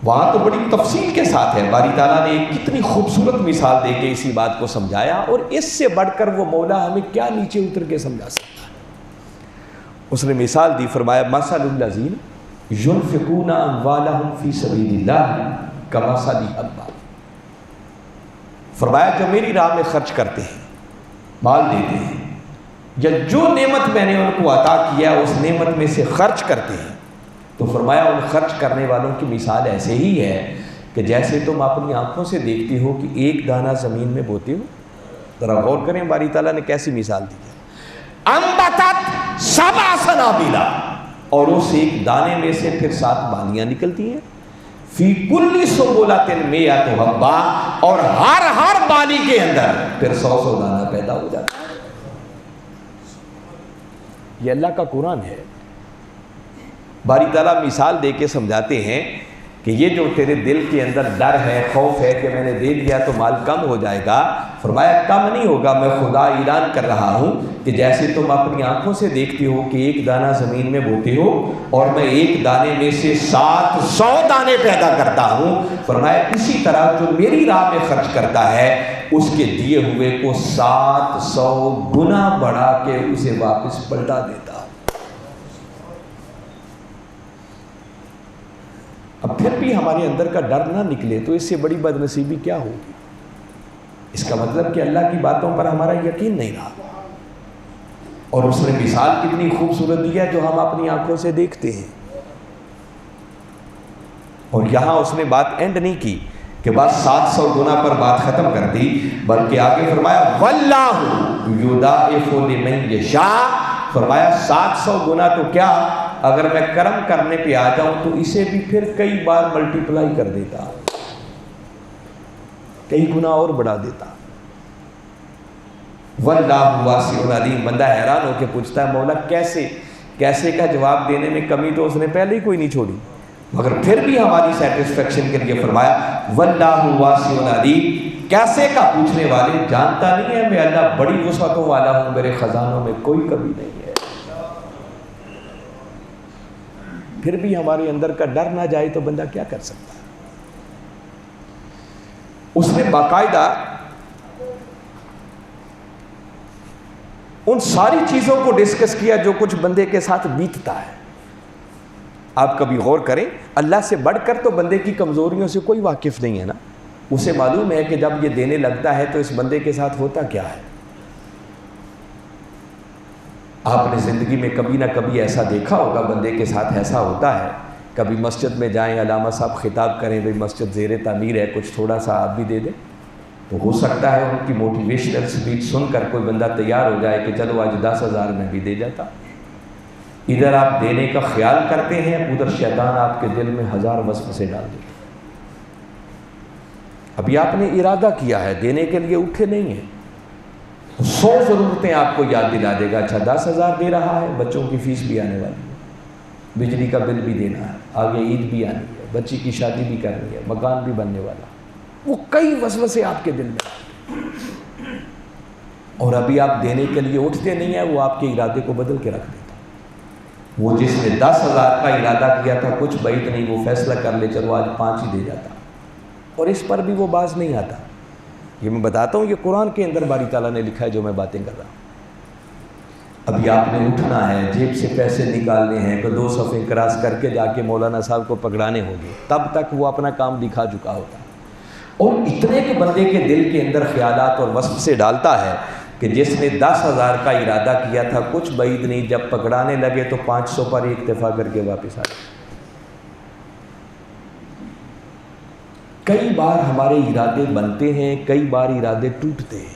وہاں تو بڑی تفصیل کے ساتھ ہے، باری تعالیٰ نے ایک کتنی خوبصورت مثال دے کے اسی بات کو سمجھایا، اور اس سے بڑھ کر وہ مولا ہمیں کیا نیچے اتر کے سمجھا سکتا ہے۔ اس نے مثال دی، فرمایا مثل الذین ينفقون اموالهم فی سبیل اللہ کمثل حبۃ، فرمایا جو میری راہ میں خرچ کرتے ہیں، مال دیتے ہیں، یا جو نعمت میں نے ان کو عطا کیا اس نعمت میں سے خرچ کرتے ہیں، تو فرمایا ان خرچ کرنے والوں کی مثال ایسے ہی ہے کہ جیسے تم اپنی آنکھوں سے دیکھتے ہو کہ ایک دانہ زمین میں بوتے ہو۔ ذرا غور کریں باری تعالیٰ نے کیسی مثال دی ہے، انبتت سبع سنابل، اور اس ایک دانے میں سے پھر 7 بالیاں نکلتی ہیں، فی کل سنبلۃ مئۃ حبۃ، اور ہر بالی کے اندر پھر 100 دانہ پیدا ہو جاتا ہے۔ یہ اللہ کا قرآن ہے۔ باری تعالیٰ مثال دے کے سمجھاتے ہیں کہ یہ جو تیرے دل کے اندر ڈر ہے، خوف ہے کہ میں نے دے دیا تو مال کم ہو جائے گا، فرمایا کم نہیں ہوگا، میں خدا اعلان کر رہا ہوں کہ جیسے تم اپنی آنکھوں سے دیکھتے ہو کہ ایک دانہ زمین میں بوتے ہو اور میں ایک دانے میں سے 700 دانے پیدا کرتا ہوں، فرمایا اسی طرح جو میری راہ میں خرچ کرتا ہے اس کے دیے ہوئے کو 700 گنا بڑھا کے اسے واپس پلٹا دیتا۔ اب پھر بھی ہمارے اندر کا ڈر نہ نکلے تو اس سے بڑی بد نصیبی کیا ہوگی؟ اس کا مطلب کہ اللہ کی باتوں پر ہمارا یقین نہیں رہا، اور اس نے مثال کتنی خوبصورت دی ہے جو ہم اپنی آنکھوں سے دیکھتے ہیں۔ اور یہاں اس نے بات اینڈ نہیں کی کہ بس 700 گنا پر بات ختم کر دی، بلکہ آگے فرمایا واللہ یضاعف لمن یشاء، فرمایا 700 گنا تو کیا، اگر میں کرم کرنے پہ آ جاؤں تو اسے بھی پھر کئی بار ملٹیپلائی کر دیتا، کئی گنا اور بڑھا دیتا۔ واللہ واسع علیم، بندہ حیران ہو کے پوچھتا ہے مولا کیسے کا جواب دینے میں کمی تو اس نے پہلے ہی کوئی نہیں چھوڑی، مگر پھر بھی ہماری سیٹسفیکشن کے لیے فرمایا واللہ واسع علیم، کیسے کا پوچھنے والے جانتا نہیں ہے میں اللہ بڑی وسعتوں والا ہوں، میرے خزانوں میں کوئی کمی نہیں ہے۔ پھر بھی ہمارے اندر کا ڈر نہ جائے تو بندہ کیا کر سکتا ہے؟ اس نے باقاعدہ ان ساری چیزوں کو ڈسکس کیا جو کچھ بندے کے ساتھ بیتتا ہے۔ آپ کبھی غور کریں، اللہ سے بڑھ کر تو بندے کی کمزوریوں سے کوئی واقف نہیں ہے نا، اسے معلوم ہے کہ جب یہ دینے لگتا ہے تو اس بندے کے ساتھ ہوتا کیا ہے۔ آپ نے زندگی میں کبھی نہ کبھی ایسا دیکھا ہوگا، بندے کے ساتھ ایسا ہوتا ہے، کبھی مسجد میں جائیں، علامہ صاحب خطاب کریں بھئی مسجد زیر تعمیر ہے، کچھ تھوڑا سا آپ بھی دے دیں، تو ہو سکتا ہے ان کی موٹیویشنل سپیچ سن کر کوئی بندہ تیار ہو جائے کہ چلو آج 10,000 میں بھی دے جاتا۔ ادھر آپ دینے کا خیال کرتے ہیں، ادھر شیطان آپ کے دل میں 1000 وسوسے ڈال دیتا۔ ابھی آپ نے ارادہ کیا ہے، دینے کے لیے اٹھے نہیں ہیں، 100 ضرورتیں آپ کو یاد دلا دے گا۔ اچھا 10,000 دے رہا ہے، بچوں کی فیس بھی آنے والی ہے، بجلی کا بل بھی دینا ہے، آگے عید بھی آنی ہے، بچی کی شادی بھی کرنی ہے، مکان بھی بننے والا، وہ کئی وسوسے آپ کے دل میں، اور ابھی آپ دینے کے لیے اٹھتے نہیں ہیں، وہ آپ کے ارادے کو بدل کے رکھ دیتا۔ وہ جس نے 10,000 کا ارادہ کیا تھا کچھ بعید نہیں وہ فیصلہ کر لے چلو آج 5 ہی دے جاتا، اور اس پر بھی وہ باز نہیں آتا۔ یہ میں بتاتا ہوں، یہ قرآن کے اندر باری تعالیٰ نے لکھا ہے جو میں باتیں کر رہا ہوں۔ ابھی آپ نے اٹھنا ہے، جیب سے پیسے نکالنے ہیں کہ 2 صفیں کراس کر کے جا کے مولانا صاحب کو پکڑانے ہوں گے، تب تک وہ اپنا کام دکھا چکا ہوتا ہے۔ اور اتنے کے بندے کے دل کے اندر خیالات اور وسوسے سے ڈالتا ہے کہ جس نے 10,000 کا ارادہ کیا تھا کچھ بعید نہیں، جب پکڑانے لگے تو 500 پر ہی اکتفا کر کے واپس آ گئے۔ کئی بار ہمارے ارادے بنتے ہیں، کئی بار ارادے ٹوٹتے ہیں،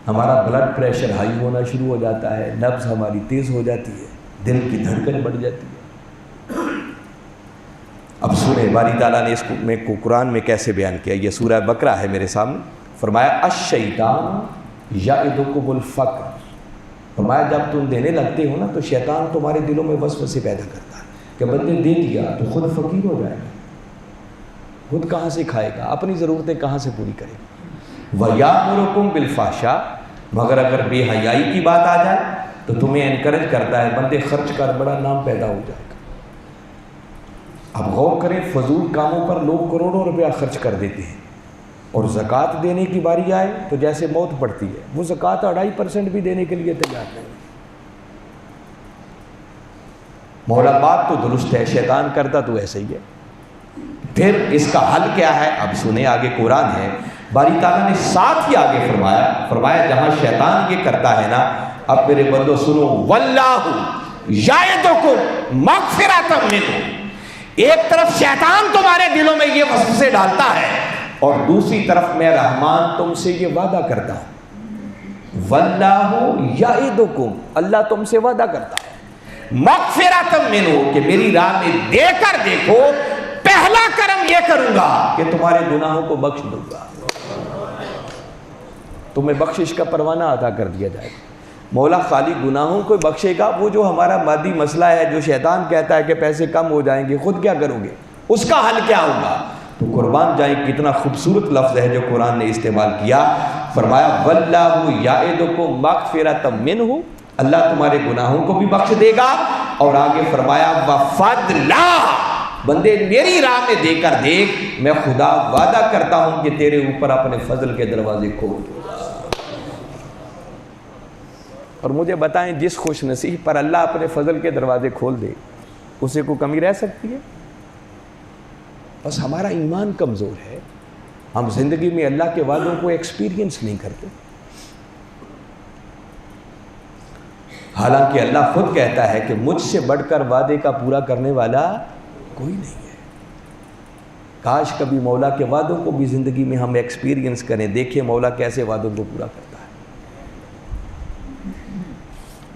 ہمارا بلڈ پریشر ہائی ہونا شروع ہو جاتا ہے، نبض ہماری تیز ہو جاتی ہے، دل کی دھڑکن بڑھ جاتی ہے۔ اب سنیں باری تعالیٰ نے اس کو قرآن میں کیسے بیان کیا۔ یہ سورہ بقرہ ہے میرے سامنے۔ فرمایا الشیطان یعدکم الفقر، فرمایا جب تم دینے لگتے ہو نا تو شیطان تمہارے دلوں میں وسوسے پیدا کرتا ہے کہ بندے دے دیا تو خود فقیر ہو جائے گا، خود کہاں سے کھائے گا، اپنی ضرورتیں کہاں سے پوری کرے گا۔ وَیَأْمُرُکُم بِالْفَحْشَاء، مگر اگر بے حیائی کی بات آ جائے تو تمہیں انکریج کرتا ہے بندے خرچ کر، بڑا نام پیدا ہو جائے گا۔ اب غور کریں، فضول کاموں پر لوگ کروڑوں روپیہ خرچ کر دیتے ہیں، اور زکوٰۃ دینے کی باری آئے تو جیسے موت پڑتی ہے، وہ زکوٰۃ 2.5% بھی دینے کے لیے تیار نہیں۔ مولا بات تو درست ہے، شیطان کرتا تو ایسے ہی ہے۔ پھر اس کا حل کیا ہے؟ اب سنیں، آگے قرآن ہے، باری تعالیٰ نے ساتھ ہی آگے فرمایا جہاں شیطان یہ کرتا ہے نا، اب میرے بندو سنو، واللہ یعدکم مغفرۃ منہ، ایک طرف شیطان تمہارے دلوں میں یہ وسوسے ڈالتا ہے، اور دوسری طرف میں رحمان تم سے یہ وعدہ کرتا ہوں، واللہ یعدکم، اللہ تم سے وعدہ کرتا ہے، مغفرۃ منہ، کہ میری راہ میں دے کر دیکھو، پہلا کرم یہ کروں گا کہ تمہارے گناہوں کو بخش دوں گا، تمہیں بخشش کا پروانہ عطا کر دیا جائے گا۔ مولا خالی گناہوں کو بخشے گا، وہ جو ہمارا مادی مسئلہ ہے، جو شیطان کہتا ہے کہ پیسے کم ہو جائیں گے، خود کیا کرو گے، اس کا حل کیا ہوگا؟ تو قربان جائیں، کتنا خوبصورت لفظ ہے جو قرآن نے استعمال کیا۔ فرمایا واللہ یعدکم مغفرۃ منہ، اللہ تمہارے گناہوں کو بھی بخش دے گا، اور آگے فرمایا وفضلا، بندے میری راہ میں دے کر دیکھ، میں خدا وعدہ کرتا ہوں کہ تیرے اوپر اپنے فضل کے دروازے کھول دوں گا۔ اور مجھے بتائیں، جس خوش نصیب پر اللہ اپنے فضل کے دروازے کھول دے، اسے کوئی کمی رہ سکتی ہے؟ بس ہمارا ایمان کمزور ہے، ہم زندگی میں اللہ کے وعدوں کو ایکسپیرینس نہیں کرتے۔ حالانکہ اللہ خود کہتا ہے کہ مجھ سے بڑھ کر وعدے کا پورا کرنے والا کوئی نہیں ہے۔ کاش کبھی مولا کے وعدوں کو بھی زندگی میں ہم ایکسپیرینس کریں، دیکھیں مولا کیسے وعدوں کو پورا کرتا ہے۔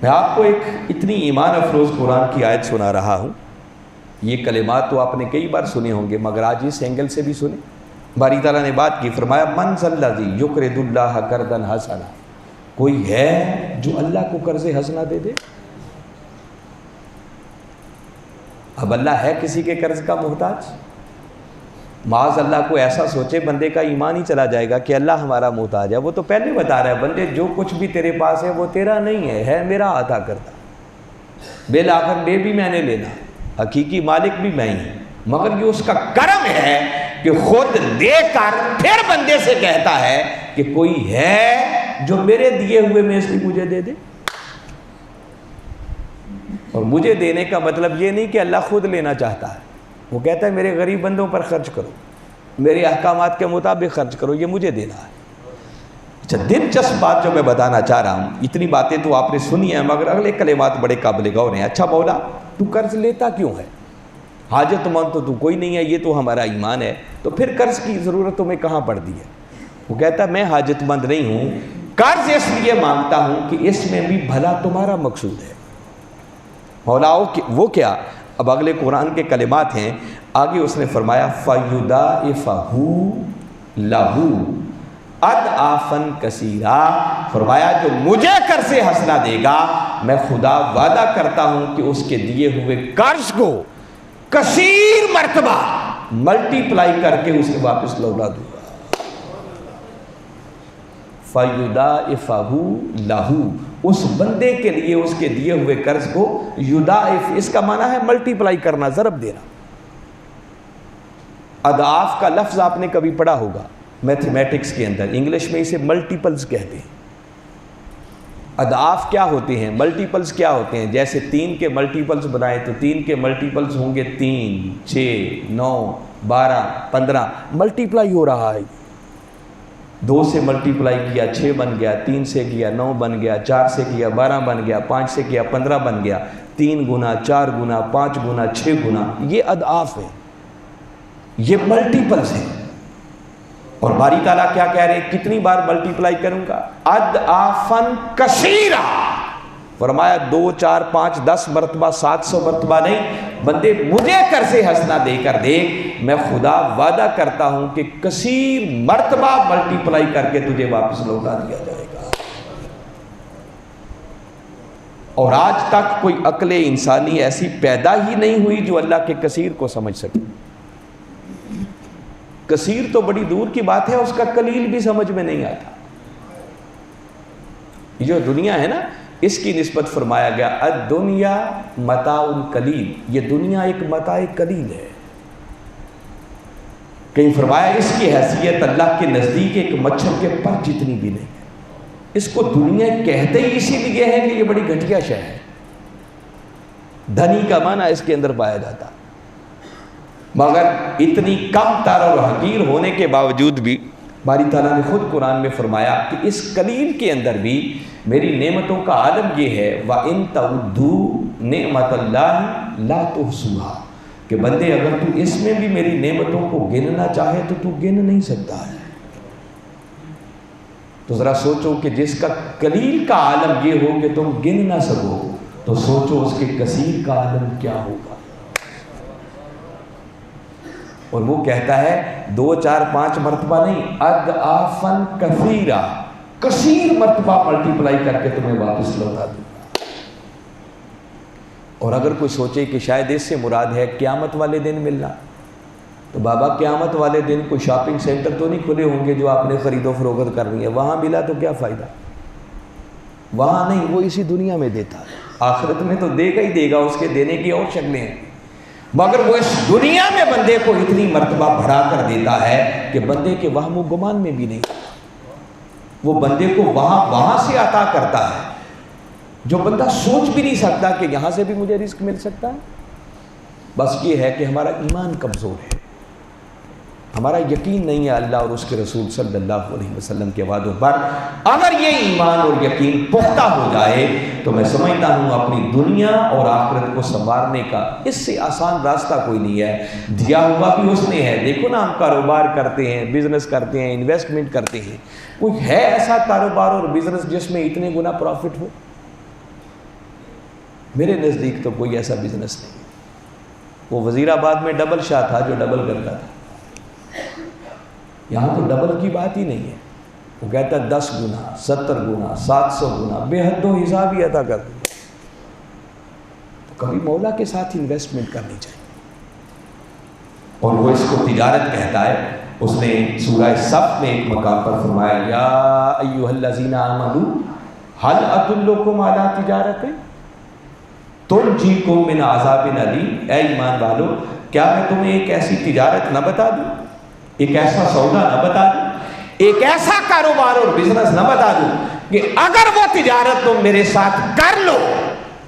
میں آپ کو ایک اتنی ایمان افروز قرآن کی آیت سنا رہا ہوں، یہ کلمات تو آپ نے کئی بار سنے ہوں گے، مگر آج اس اینگل سے بھی سنیں۔ باری تعالیٰ نے بات کی، فرمایا من ذا الذی یقرض اللہ قرضا حسنا، کوئی ہے جو اللہ کو قرض حسنا دے دے؟ اب اللہ ہے کسی کے قرض کا محتاج؟ معاذ اللہ کو ایسا سوچے، بندے کا ایمان ہی چلا جائے گا کہ اللہ ہمارا محتاج ہے۔ وہ تو پہلے بتا رہا ہے، بندے جو کچھ بھی تیرے پاس ہے وہ تیرا نہیں ہے میرا عطا کرتا، بالآخر لے بھی میں نے لینا، حقیقی مالک بھی میں ہی ہوں، مگر یہ اس کا کرم ہے کہ خود دے کر پھر بندے سے کہتا ہے کہ کوئی ہے جو میرے دیے ہوئے میں سے مجھے دے دے۔ اور مجھے دینے کا مطلب یہ نہیں کہ اللہ خود لینا چاہتا ہے، وہ کہتا ہے میرے غریب بندوں پر خرچ کرو، میرے احکامات کے مطابق خرچ کرو، یہ مجھے دینا ہے۔ اچھا، دلچسپ بات جو میں بتانا چاہ رہا ہوں، اتنی باتیں تو آپ نے سنی ہیں مگر اگلے کلمات بڑے قابل غور ہیں۔ اچھا مولا تو قرض لیتا کیوں ہے؟ حاجت مند تو کوئی نہیں ہے، یہ تو ہمارا ایمان ہے، تو پھر قرض کی ضرورت تمہیں کہاں پڑ دی ہے؟ وہ کہتا ہے میں حاجت مند نہیں ہوں، قرض اس لیے مانگتا ہوں کہ اس میں بھی بھلا تمہارا مقصود ہے۔ مولا وہ کیا؟ اب اگلے قرآن کے کلمات ہیں، آگے اس نے فرمایا فَيُضَاعِفَهُ لَهُ اضعافاً کثیرا، فرمایا جو مجھے قرض حسنہ دے گا، میں خدا وعدہ کرتا ہوں کہ اس کے دیے ہوئے قرض کو کثیر مرتبہ ملٹی پلائی کر کے اسے واپس لوٹا دوں گا۔ فَيُضَاعِفَهُ لَهُ، اس بندے کے لیے اس کے دیے ہوئے قرض کو یضاعف، اس کا معنی ہے ملٹیپلائی کرنا، ضرب دینا۔ اضعاف کا لفظ آپ نے کبھی پڑھا ہوگا میتھمیٹکس کے اندر، انگلش میں اسے ملٹیپلز کہتے ہیں۔ اضعاف کیا ہوتے ہیں، ملٹیپلز کیا ہوتے ہیں؟ جیسے 3 کے ملٹیپلز بنائے تو 3 کے ملٹیپلز ہوں گے 3، 6، 9، 12، 15، ملٹیپلائی ہو رہا ہے۔ 2 سے ملٹیپلائی کیا 6 بن گیا، 3 سے کیا 9 بن گیا، 4 سے کیا 12 بن گیا، 5 سے کیا 15 بن گیا، 3 گنا، 4 گنا، 5 گنا، 6 گنا، یہ اضعاف ہے، یہ ملٹیپلز ہیں۔ اور باری تعالیٰ کیا کہہ رہے ہیں؟ کتنی بار ملٹیپلائی کروں گا؟ اضعافاً کثیرا، فرمایا 2، 4، 5، 10 مرتبہ، 700 مرتبہ نہیں، بندے مجھے قرض حسنہ دے کر دیکھ، میں خدا وعدہ کرتا ہوں کہ کثیر مرتبہ ملٹیپلائی کر کے تجھے واپس لوٹا دیا جائے گا۔ اور آج تک کوئی عقل انسانی ایسی پیدا ہی نہیں ہوئی جو اللہ کے کثیر کو سمجھ سکے۔ کثیر تو بڑی دور کی بات ہے، اس کا قلیل بھی سمجھ میں نہیں آتا۔ جو دنیا ہے نا، اس کی نسبت فرمایا گیا الدنیا متاع قلیل، یہ دنیا ایک متاع قلیل ہے۔ کہیں فرمایا اس کی حیثیت اللہ کے نزدیک ایک مچھر کے پر جتنی بھی نہیں ہے۔ اس کو دنیا کہتے ہی اسی لیے ہے کہ یہ بڑی گھٹیا شے ہے، دھنی کا معنی اس کے اندر پایا جاتا، مگر اتنی کم تر اور حقیر ہونے کے باوجود بھی باری تعالیٰ نے خود قرآن میں فرمایا کہ اس قلیل کے اندر بھی میری نعمتوں کا عالم یہ ہے وَإِن تَعُدُّوا نِعْمَةَ اللَّهِ لَا تُحْصُوهَا، کہ بندے اگر تو اس میں بھی میری نعمتوں کو گننا چاہے تو تو گن نہیں سکتا ہے۔ تو ذرا سوچو کہ جس کا قلیل کا عالم یہ ہو کہ تم گن نہ سکو، تو سوچو اس کے کثیر کا عالم کیا ہوگا۔ اور وہ کہتا ہے 2، 4، 5 مرتبہ نہیں، اضعافاً کثیرا، کثیر مرتبہ ملٹیپلائی کر کے تمہیں واپس لوٹا دوں گا۔ اور اگر کوئی سوچے کہ شاید اس سے مراد ہے قیامت والے دن ملنا، تو بابا قیامت والے دن کوئی شاپنگ سینٹر تو نہیں کھلے ہوں گے جو آپ نے خرید و فروخت کرنی ہے، وہاں ملا تو کیا فائدہ؟ وہاں نہیں، وہ اسی دنیا میں دیتا ہے، آخرت میں تو دے گا ہی دے گا، اس کے دینے کی اور شکلیں ہیں، مگر وہ اس دنیا میں بندے کو اتنی مرتبہ بڑھا کر دیتا ہے کہ بندے کے وہم و گمان میں بھی نہیں، وہ بندے کو وہاں سے عطا کرتا ہے جو بندہ سوچ بھی نہیں سکتا کہ یہاں سے بھی مجھے رزق مل سکتا ہے۔ بس یہ ہے کہ ہمارا ایمان کمزور ہے، ہمارا یقین نہیں ہے اللہ اور اس کے رسول صلی اللہ علیہ وسلم کے وعدوں پر۔ اگر یہ ایمان اور یقین پختہ ہو جائے تو میں سمجھتا ہوں اپنی دنیا اور آخرت کو سنوارنے کا اس سے آسان راستہ کوئی نہیں ہے، دیا ہوا بھی اس نے ہے۔ دیکھو نا، ہم کاروبار کرتے ہیں، بزنس کرتے ہیں، انویسٹمنٹ کرتے ہیں، کوئی ہے ایسا کاروبار اور بزنس جس میں اتنے گنا پروفٹ ہو؟ میرے نزدیک تو کوئی ایسا بزنس نہیں۔ وہ وزیر آباد میں ڈبل شاہ تھا جو ڈبل کرتا تھا، یہاں تو ڈبل کی بات ہی نہیں ہے۔ وہ کہتا ہے 10 گنا، 70 گنا، 700 گنا، بے حد و حساب ہی عطا کر دوں۔ تو کبھی مولا کے ساتھ انویسٹمنٹ کرنی چاہیے، اور وہ اس کو تجارت کہتا ہے۔ اس نے سورہ صف میں ایک مقام پر فرمایا یا ایھا الذین آمنوا ھل ادلکم علی تجارت تنجیکم من عذاب علیم، اے ایمان والو کیا میں تمہیں ایک ایسی تجارت نہ بتا دوں، ایک ایسا سودا نہ بتا دوں، ایک ایسا کاروبار اور بزنس نہ بتا دوں کہ اگر وہ تجارت تم میرے ساتھ کر لو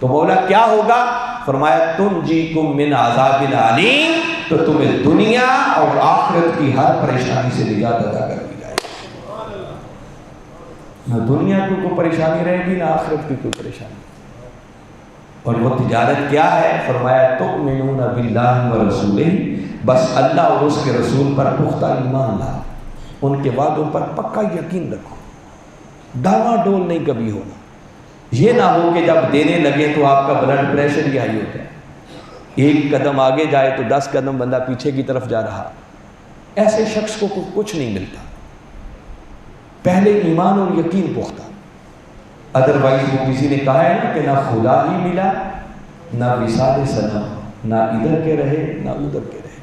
تو مولا کیا ہوگا؟ فرمایا تنجیکم من عذاب علیم، تو تمہیں دنیا اور آخرت کی ہر پریشانی سے نجات عطا کر دی جائے گی۔ نہ دنیا کی کوئی پریشانی رہے گی، نہ آخرت کی کوئی پریشانی۔ اور وہ تجارت کیا ہے؟ فرمایا تؤمنون باللہ ورسولہ، بس اللہ اور اس کے رسول پر پختہ ایمان لا، ان کے وعدوں پر پکا یقین رکھو، ڈاوا ڈول نہیں کبھی ہونا۔ یہ نہ ہو کہ جب دینے لگے تو آپ کا بلڈ پریشر ہی ہائی ہو جائے، ایک قدم آگے جائے تو 10 قدم بندہ پیچھے کی طرف جا رہا۔ ایسے شخص کو کچھ نہیں ملتا، پہلے ایمان اور یقین پختہ، ادروائز وہ کسی نے کہا ہے نا کہ نہ خدا ہی ملا، نہ وصال صنم، نہ ادھر کے رہے نہ ادھر کے رہے۔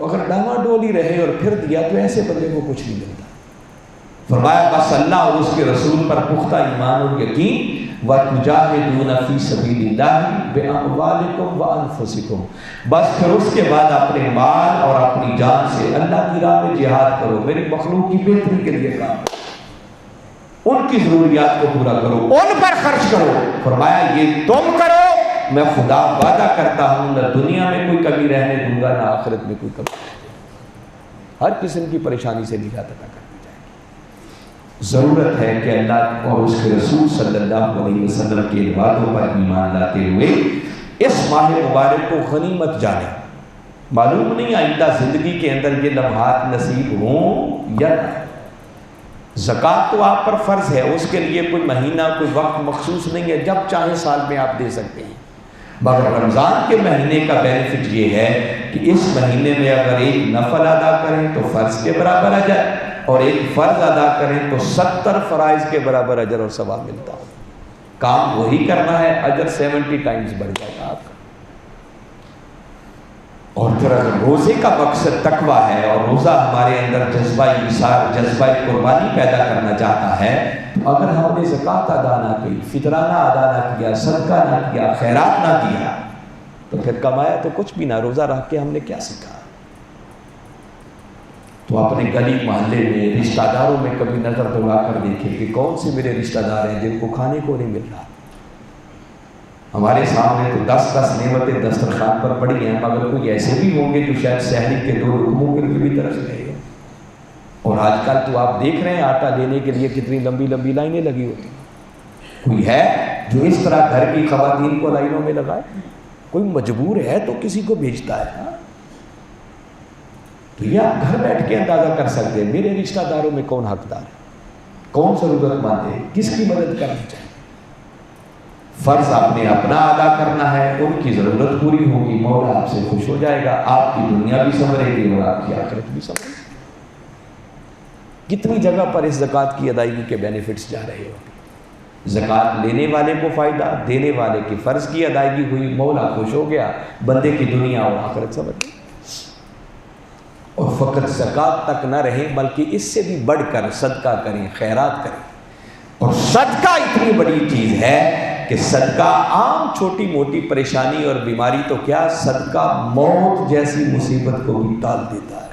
اگر ڈاما ڈولی رہے اور پھر دیا تو ایسے بندے کو کچھ نہیں ملتا۔ فرمایا بس اللہ اور اس کے رسول پر پختہ ایمان اور یقین، وَتُجَاهِدُونَ فِي سَبِيلِ اللَّهِ بِأَمْوَالِكُمْ وَأَنفُسِكُمْ، بس پھر اس کے بعد اپنے مال اور اپنی جان سے اللہ کی راہ میں جہاد کرو، میری مخلوق کی بہتری کے لیے کام کرو، ان کی ضروریات کو پورا کرو، ان پر خرچ کرو۔ فرمایا یہ تم کرو، میں خدا وعدہ کرتا ہوں نہ دنیا میں کوئی کمی رہنے دوں گا، نہ آخرت میں کوئی کمی، ہر قسم کی پریشانی سے نجات عطا کر دی جائے گی۔ ضرورت ہے کہ اللہ اور اس کے رسول صلی اللہ علیہ وسلم کے وعدوں پر ایمان لاتے ہوئے اس ماہ مبارک کو غنیمت جانیں۔ معلوم نہیں آئندہ زندگی کے اندر یہ لمحات نصیب ہوں یا نہ۔ زکوٰۃ تو آپ پر فرض ہے، اس کے لیے کوئی مہینہ کوئی وقت مخصوص نہیں ہے، جب چاہیں سال میں آپ دے سکتے ہیں، مگر رمضان کے مہینے کا بینیفٹ یہ ہے کہ اس مہینے میں اگر ایک نفل ادا کریں تو فرض کے برابر اجر، اور ایک فرض ادا کریں تو 70 فرائض کے برابر اجر اور ثواب ملتا ہے۔ کام وہی کرنا ہے، اجر 70 ٹائمز بڑھ جائے گا آپ کا۔ اور پھر اگر روزے کا مقصد تقویٰ ہے اور روزہ ہمارے اندر جذبہ ایثار، جذبہ قربانی پیدا کرنا چاہتا ہے، تو اگر ہم نے زکوٰۃ ادا نہ کی، فطرانہ ادا نہ کیا، صدقہ نہ کیا، خیرات نہ کیا، تو پھر کمایا تو کچھ بھی نہ، روزہ رکھ کے ہم نے کیا سیکھا؟ تو اپنے گلی محلے میں رشتہ داروں میں کبھی نظر دوڑا کر دیکھیں کہ کون سے میرے رشتہ دار ہیں جن کو کھانے کو نہیں مل رہا۔ ہمارے سامنے تو 10 نعمتیں دسترخوان پر پڑی ہیں، مگر کوئی ایسے بھی ہوں گے جو شاید سحری کے 2 لقموں کے لیے بھی ترس رہے ہیں۔ اور آج کل تو آپ دیکھ رہے ہیں آٹا لینے کے لیے کتنی لمبی لمبی لائنیں لگی ہوتی ہیں۔ کوئی ہے جو اس طرح گھر کی خواتین کو لائنوں میں لگائے؟ کوئی مجبور ہے تو کسی کو بھیجتا ہے۔ تو یہ آپ گھر بیٹھ کے اندازہ کر سکتے ہیں میرے رشتہ داروں میں کون حقدار ہے، کون ضرورت مند ہے، کس کی مدد کرنی چاہیے۔ فرض آپ نے اپنا ادا کرنا ہے، ان کی ضرورت پوری ہوگی، مولا آپ سے خوش ہو جائے گا، آپ کی دنیا بھی سنورے گی اور آپ کی آخرت بھی سنورے گی۔ کتنی جگہ پر اس زکوٰۃ کی ادائیگی کے بینیفٹس جا رہے ہو، زکوٰۃ لینے والے کو فائدہ، دینے والے کی فرض کی ادائیگی ہوئی، مولا خوش ہو گیا، بندے کی دنیا اور آخرت سنور گئی۔ اور فقط زکوٰۃ تک نہ رہیں بلکہ اس سے بھی بڑھ کر صدقہ کریں، خیرات کریں۔ اور صدقہ اتنی بڑی چیز ہے کہ صدقہ عام چھوٹی موٹی پریشانی اور بیماری تو کیا، صدقہ موت جیسی مصیبت کو بھی ٹال دیتا ہے۔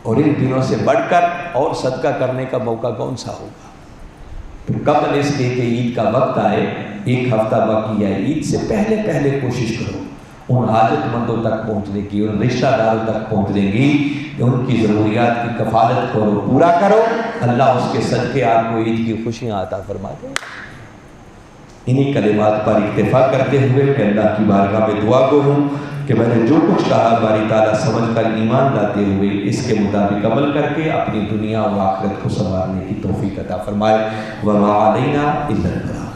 اور ان دنوں سے بڑھ کر اور صدقہ کرنے کا موقع کون سا ہوگا؟ تو قبل اس کے کہ عید کا وقت آئے، 1 ہفتہ باقی ہے، عید سے پہلے پہلے کوشش کرو ان حاجت مندوں تک پہنچنے کی، ان رشتہ داروں تک پہنچنے کی، ان کی ضروریات کی کفالت کرو، پورا کرو، اللہ اس کے صدقے آپ کو عید کی خوشیاں عطا فرما دے۔ انہی کلمات پر اکتفا کرتے ہوئے کہ اللہ کی بارگاہ میں دعا گو ہوں کہ میں نے جو کچھ کہا باری تعالیٰ سمجھ کر ایمان لاتے ہوئے اس کے مطابق عمل کر کے اپنی دنیا و آخرت کو سنوارنے کی توفیق عطا فرمائے۔ وما علینا الا البلاغ۔